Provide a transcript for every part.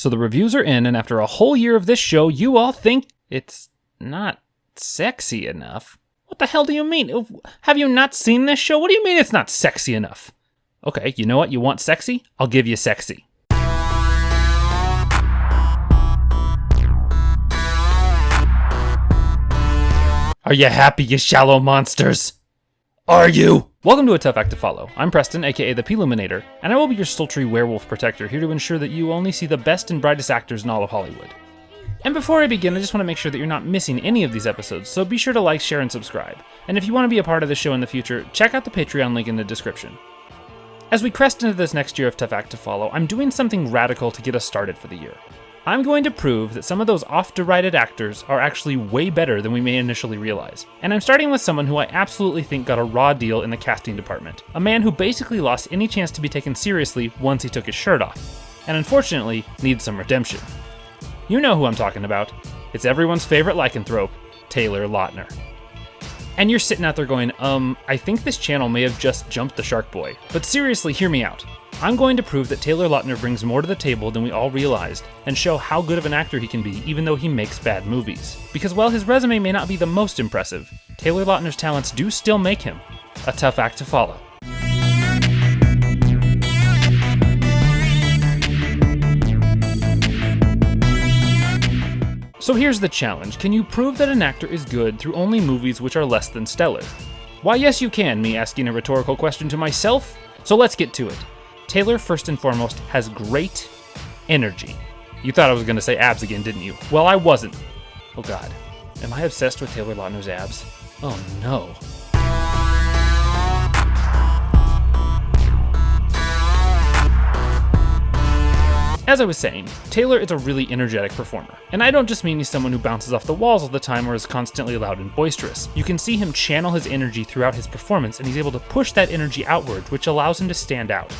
So the reviews are in, and after a whole year of this show, you all think it's not sexy enough. What the hell do you mean? Have you not seen this show? What do you mean it's not sexy enough? Okay, you know what? You want sexy? I'll give you sexy. Are you happy, you shallow monsters? Are you? Welcome to A Tough Act to Follow. I'm Preston, aka the Ploominator, and I will be your sultry werewolf protector here to ensure that you only see the best and brightest actors in all of Hollywood. And before I begin, I just want to make sure that you're not missing any of these episodes, so be sure to like, share, and subscribe. And if you want to be a part of the show in the future, check out the Patreon link in the description. As we crest into this next year of Tough Act to Follow, I'm doing something radical to get us started for the year. I'm going to prove that some of those oft-derided actors are actually way better than we may initially realize. And I'm starting with someone who I absolutely think got a raw deal in the casting department. A man who basically lost any chance to be taken seriously once he took his shirt off. And unfortunately, needs some redemption. You know who I'm talking about. It's everyone's favorite lycanthrope, Taylor Lautner. And you're sitting out there going, I think this channel may have just jumped the shark boy. But seriously, hear me out. I'm going to prove that Taylor Lautner brings more to the table than we all realized, and show how good of an actor he can be even though he makes bad movies. Because while his resume may not be the most impressive, Taylor Lautner's talents do still make him a tough act to follow. So here's the challenge. Can you prove that an actor is good through only movies which are less than stellar? Why, yes you can, me asking a rhetorical question to myself. So let's get to it. Taylor, first and foremost, has great energy. You thought I was going to say abs again, didn't you? Well, I wasn't. Oh god. Am I obsessed with Taylor Lautner's abs? Oh no. As I was saying, Taylor is a really energetic performer. And I don't just mean he's someone who bounces off the walls all the time or is constantly loud and boisterous. You can see him channel his energy throughout his performance, and he's able to push that energy outward, which allows him to stand out.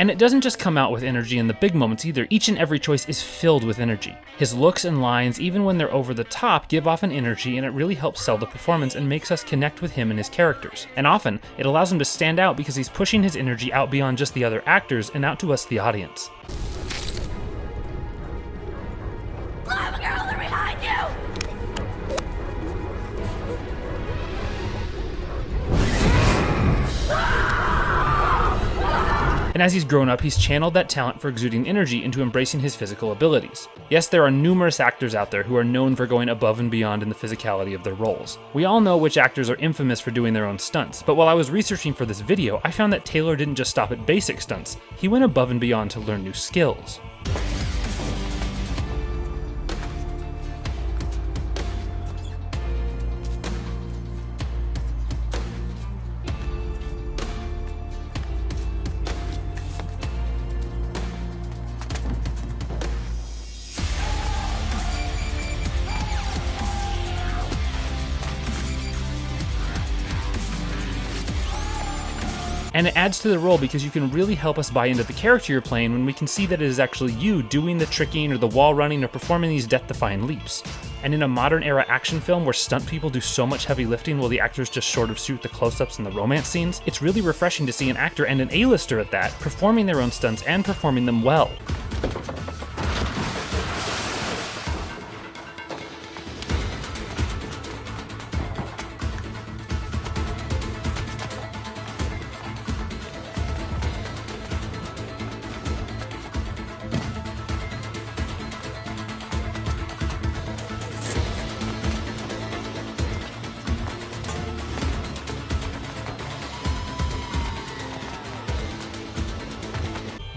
And it doesn't just come out with energy in the big moments either. Each and every choice is filled with energy. His looks and lines, even when they're over the top, give off an energy, and it really helps sell the performance and makes us connect with him and his characters. And often, it allows him to stand out because he's pushing his energy out beyond just the other actors and out to us, the audience. Climb, girl, they're behind you! And as he's grown up, he's channeled that talent for exuding energy into embracing his physical abilities. Yes, there are numerous actors out there who are known for going above and beyond in the physicality of their roles. We all know which actors are infamous for doing their own stunts, but while I was researching for this video, I found that Taylor didn't just stop at basic stunts. He went above and beyond to learn new skills. And it adds to the role because you can really help us buy into the character you're playing when we can see that it is actually you doing the tricking or the wall running or performing these death-defying leaps. And in a modern era action film where stunt people do so much heavy lifting while the actors just sort of shoot the close-ups and the romance scenes, it's really refreshing to see an actor, and an A-lister at that, performing their own stunts and performing them well.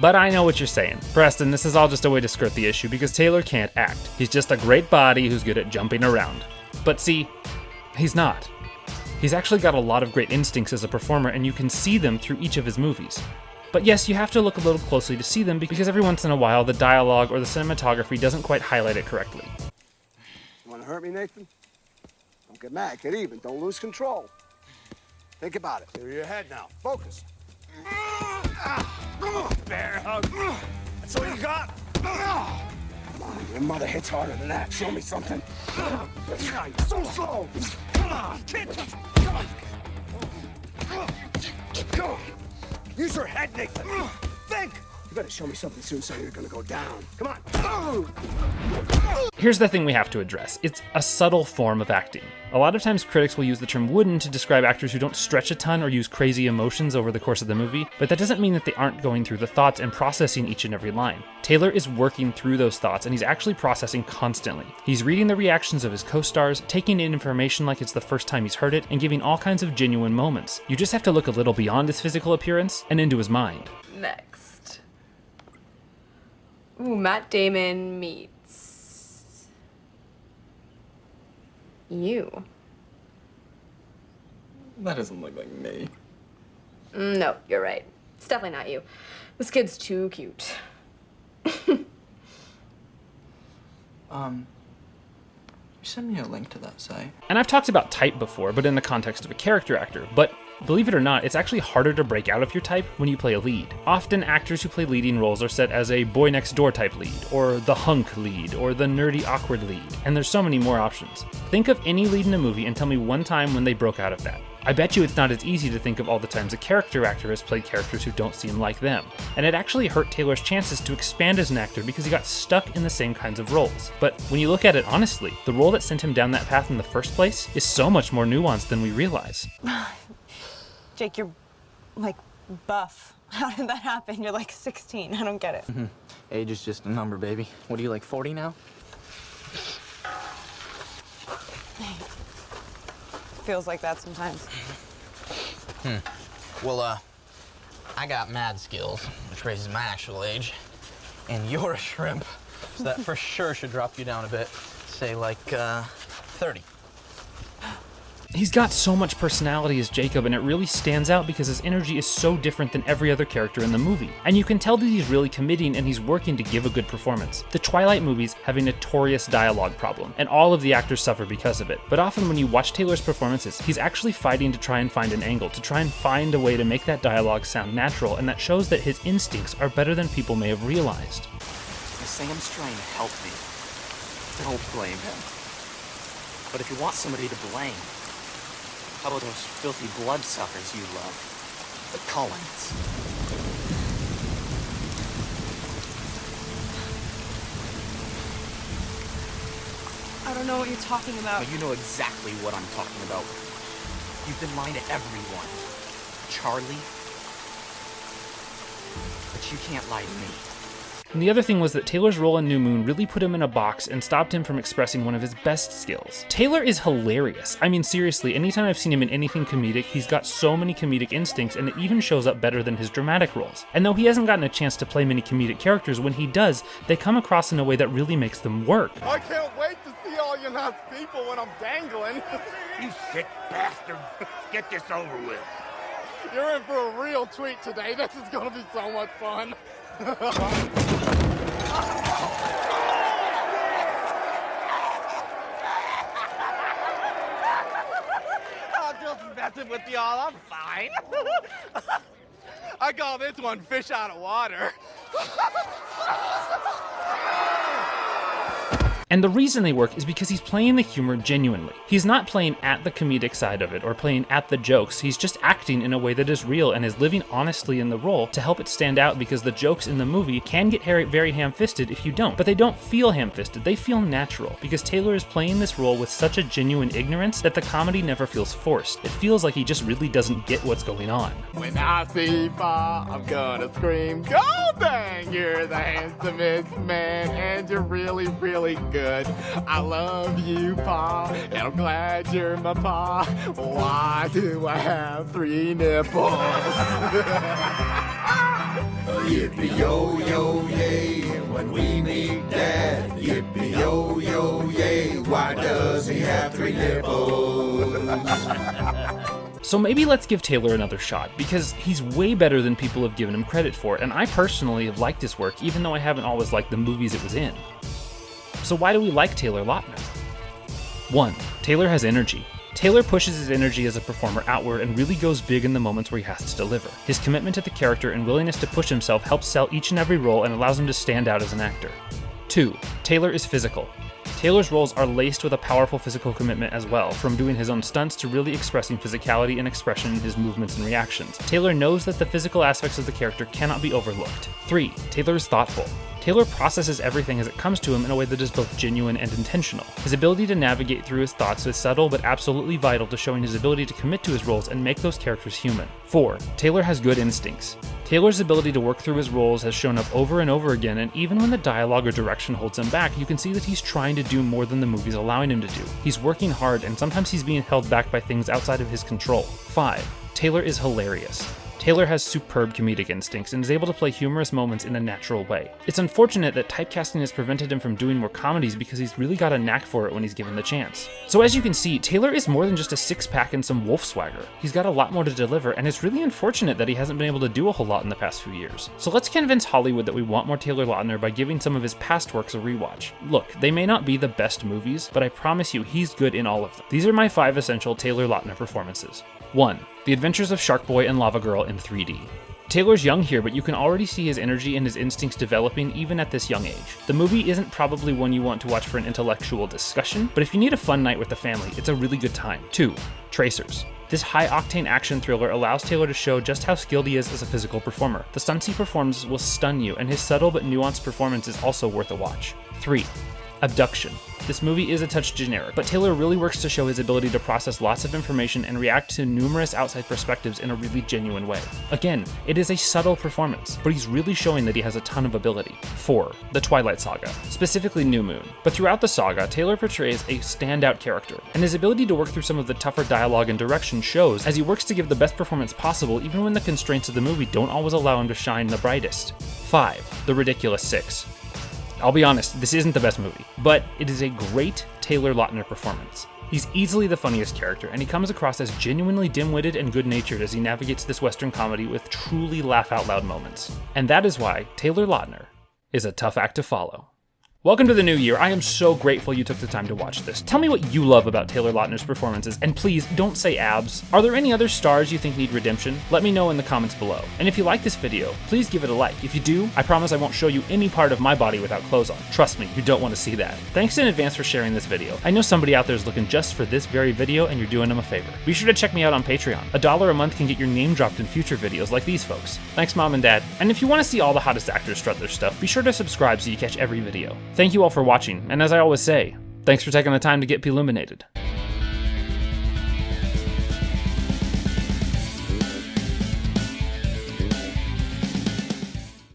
But I know what you're saying. Preston, this is all just a way to skirt the issue because Taylor can't act. He's just a great body who's good at jumping around. But see, he's not. He's actually got a lot of great instincts as a performer, and you can see them through each of his movies. But yes, you have to look a little closely to see them because every once in a while the dialogue or the cinematography doesn't quite highlight it correctly. You want to hurt me, Nathan? Don't get mad, get even, don't lose control. Think about it. Clear your head now, focus. Bear hug. That's all you got? Come on, your mother hits harder than that. Show me something. You're so slow. Come on, can't touch. Come on. Come on. Use your head, Nathan. Think. You better show me something soon, so you're gonna go down. Come on. Here's the thing we have to address. It's a subtle form of acting. A lot of times critics will use the term wooden to describe actors who don't stretch a ton or use crazy emotions over the course of the movie, but that doesn't mean that they aren't going through the thoughts and processing each and every line. Taylor is working through those thoughts, and he's actually processing constantly. He's reading the reactions of his co-stars, taking in information like it's the first time he's heard it, and giving all kinds of genuine moments. You just have to look a little beyond his physical appearance and into his mind. Next. Ooh, Matt Damon meets you. That doesn't look like me. No, you're right. It's definitely not you. This kid's too cute. You send me a link to that site. And I've talked about type before, but in the context of a character actor. But believe it or not, it's actually harder to break out of your type when you play a lead. Often actors who play leading roles are set as a boy next door type lead, or the hunk lead, or the nerdy awkward lead, and there's so many more options. Think of any lead in a movie and tell me one time when they broke out of that. I bet you it's not as easy to think of all the times a character actor has played characters who don't seem like them. And it actually hurt Taylor's chances to expand as an actor because he got stuck in the same kinds of roles. But when you look at it honestly, the role that sent him down that path in the first place is so much more nuanced than we realize. Jake, you're, like, buff. How did that happen? You're like 16. I don't get it. Age is just a number, baby. What are you, like 40 now? Feels like that sometimes. Well, I got mad skills, which raises my actual age. And you're a shrimp, so that for sure should drop you down a bit. Say, like, 30. He's got so much personality as Jacob, and it really stands out because his energy is so different than every other character in the movie. And you can tell that he's really committing and he's working to give a good performance. The Twilight movies have a notorious dialogue problem, and all of the actors suffer because of it. But often when you watch Taylor's performances, he's actually fighting to try and find an angle, to try and find a way to make that dialogue sound natural, and that shows that his instincts are better than people may have realized. Sam's trying to help me. Don't blame him. But if you want somebody to blame, how about those filthy bloodsuckers you love? The Cullens. I don't know what you're talking about. Now, you know exactly what I'm talking about. You've been lying to everyone. Charlie. But you can't lie to me. And the other thing was that Taylor's role in New Moon really put him in a box and stopped him from expressing one of his best skills. Taylor is hilarious. I mean, seriously, anytime I've seen him in anything comedic, he's got so many comedic instincts, and it even shows up better than his dramatic roles. And though he hasn't gotten a chance to play many comedic characters, when he does, they come across in a way that really makes them work. I can't wait to see all you nice people when I'm dangling. You sick bastard. Get this over with. You're in for a real treat today. This is gonna be so much fun. I'm just messing with y'all. I'm fine. I call this one fish out of water. And the reason they work is because he's playing the humor genuinely. He's not playing at the comedic side of it or playing at the jokes. He's just acting in a way that is real and is living honestly in the role to help it stand out, because the jokes in the movie can get very ham-fisted if you don't. But they don't feel ham-fisted, they feel natural, because Taylor is playing this role with such a genuine ignorance that the comedy never feels forced. It feels like he just really doesn't get what's going on. When I see Pa, I'm gonna scream, "Go dang, you're the handsomest man, and you're really, really good. I love you, Pa, and I'm glad you're my Pa. Why do I have 3 nipples?" Yippee-yo-yo-yay, when we meet Dad. Yippee-yo-yo-yay, why does he have 3 nipples? So maybe let's give Taylor another shot, because he's way better than people have given him credit for, and I personally have liked his work, even though I haven't always liked the movies it was in. So why do we like Taylor Lautner? 1. Taylor has energy. Taylor pushes his energy as a performer outward and really goes big in the moments where he has to deliver. His commitment to the character and willingness to push himself helps sell each and every role and allows him to stand out as an actor. 2. Taylor is physical. Taylor's roles are laced with a powerful physical commitment as well, from doing his own stunts to really expressing physicality and expression in his movements and reactions. Taylor knows that the physical aspects of the character cannot be overlooked. 3. Taylor is thoughtful. Taylor processes everything as it comes to him in a way that is both genuine and intentional. His ability to navigate through his thoughts is subtle but absolutely vital to showing his ability to commit to his roles and make those characters human. 4. Taylor has good instincts. Taylor's ability to work through his roles has shown up over and over again, and even when the dialogue or direction holds him back, you can see that he's trying to do more than the movie's allowing him to do. He's working hard, and sometimes he's being held back by things outside of his control. 5. Taylor is hilarious. Taylor has superb comedic instincts and is able to play humorous moments in a natural way. It's unfortunate that typecasting has prevented him from doing more comedies because he's really got a knack for it when he's given the chance. So as you can see, Taylor is more than just a six-pack and some wolf swagger. He's got a lot more to deliver, and it's really unfortunate that he hasn't been able to do a whole lot in the past few years. So let's convince Hollywood that we want more Taylor Lautner by giving some of his past works a rewatch. Look, they may not be the best movies, but I promise you he's good in all of them. These are my 5 essential Taylor Lautner performances. 1. The Adventures of Shark Boy and Lava Girl in 3D. Taylor's young here, but you can already see his energy and his instincts developing even at this young age. The movie isn't probably one you want to watch for an intellectual discussion, but if you need a fun night with the family, it's a really good time. 2. Tracers. This high-octane action thriller allows Taylor to show just how skilled he is as a physical performer. The stunts he performs will stun you, and his subtle but nuanced performance is also worth a watch. 3. Abduction. This movie is a touch generic, but Taylor really works to show his ability to process lots of information and react to numerous outside perspectives in a really genuine way. Again, it is a subtle performance, but he's really showing that he has a ton of ability. 4. The Twilight Saga, specifically New Moon. But throughout the saga, Taylor portrays a standout character, and his ability to work through some of the tougher dialogue and direction shows as he works to give the best performance possible even when the constraints of the movie don't always allow him to shine the brightest. 5. The Ridiculous Six. I'll be honest, this isn't the best movie, but it is a great Taylor Lautner performance. He's easily the funniest character, and he comes across as genuinely dim-witted and good-natured as he navigates this Western comedy with truly laugh-out-loud moments. And that is why Taylor Lautner is a tough act to follow. Welcome to the new year. I am so grateful you took the time to watch this. Tell me what you love about Taylor Lautner's performances, and please don't say abs. Are there any other stars you think need redemption? Let me know in the comments below. And if you like this video, please give it a like. If you do, I promise I won't show you any part of my body without clothes on. Trust me, you don't want to see that. Thanks in advance for sharing this video. I know somebody out there is looking just for this very video, and you're doing them a favor. Be sure to check me out on Patreon. $1 a month can get your name dropped in future videos like these folks. Thanks, Mom and Dad. And if you want to see all the hottest actors strut their stuff, be sure to subscribe so you catch every video. Thank you all for watching, and as I always say, thanks for taking the time to get Ploominated.